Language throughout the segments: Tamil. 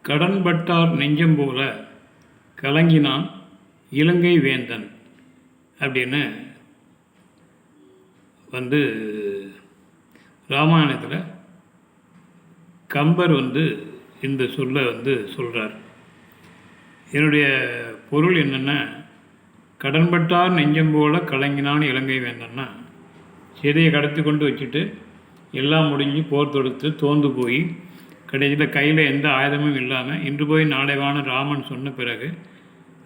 கடன்பட்டார் நெஞ்சம் போல கலங்கினான் இலங்கை வேந்தன் அப்படின்னு ராமாயணத்தில் கம்பர் இந்த சொல்லை சொல்கிறார். என்னுடைய பொருள் என்னென்னா, கடன்பட்டார் நெஞ்சம் போல கலங்கினான் இலங்கை வேந்தன்னா, சிதையை கடத்தி கொண்டு வச்சுட்டு எல்லாம் முடிஞ்சு போர் தொடுத்து தோந்து போய் கடைசியில் கையில் எந்த ஆயுதமும் இல்லாமல் இன்று போய் நாளை வான ராமன் சொன்ன பிறகு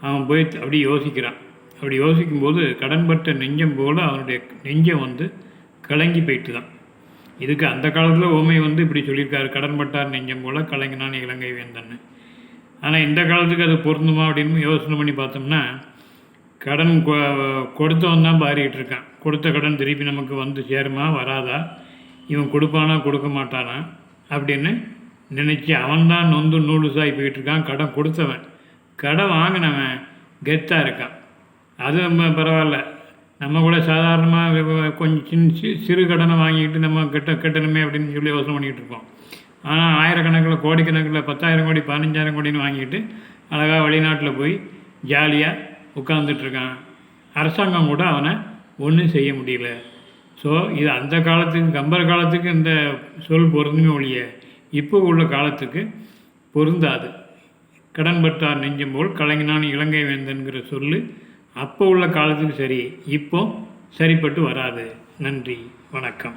அவன் போய் அப்படி யோசிக்கிறான். அப்படி யோசிக்கும்போது கடன்பட்ட நெஞ்சம் போல் அவனுடைய நெஞ்சம் கலங்கி போயிட்டு தான். இதுக்கு அந்த காலத்தில் ஓமை இப்படி சொல்லியிருக்காரு, கடன்பட்டார் நெஞ்சம் போல் கலங்கினான் இலங்கை வேந்தன்னு. ஆனால் இந்த காலத்துக்கு அது பொருந்துமா அப்படின்னு யோசனை பண்ணி பார்த்தோம்னா, கடன் கொடுத்தவன் தான் பாரிக்கிட்டு இருக்கான். கொடுத்த கடன் திருப்பி நமக்கு சேருமா வராதா, இவன் கொடுப்பானா கொடுக்க மாட்டானா அப்படின்னு நினச்சி அவன்தான் நொந்து நூலுசாகி போயிட்டு இருக்கான். கடன் கொடுத்தவன், கடன் வாங்கினவன் கெத்தாக இருக்கான். அது பரவாயில்ல, நம்ம கூட சாதாரணமாக கொஞ்சம் சிறு கடனை வாங்கிக்கிட்டு நம்ம கட்டணுமே அப்படின்னு சொல்லி யோசனை பண்ணிக்கிட்டு இருக்கோம். ஆனால் ஆயிரக்கணக்கில் கோடிக்கணக்கில் 10,000 கோடி 15,000 கோடின்னு வாங்கிட்டு அழகாக வெளிநாட்டில் போய் ஜாலியாக உட்காந்துட்ருக்கான். அரசாங்கம் கூட அவனை ஒன்றும் செய்ய முடியல. ஸோ இது அந்த காலத்துக்கு கம்பர் காலத்துக்கு இந்த சொல் பொருந்துமே ஒழிய இப்போ உள்ள காலத்துக்கு பொருந்தாது. கடன்பட்டார் நெஞ்சம் போல் கலங்கினான் இலங்கை வேந்தன்கிற சொல் அப்போ உள்ள காலத்துக்கு சரி, இப்போ சரிப்பட்டு வராது. நன்றி, வணக்கம்.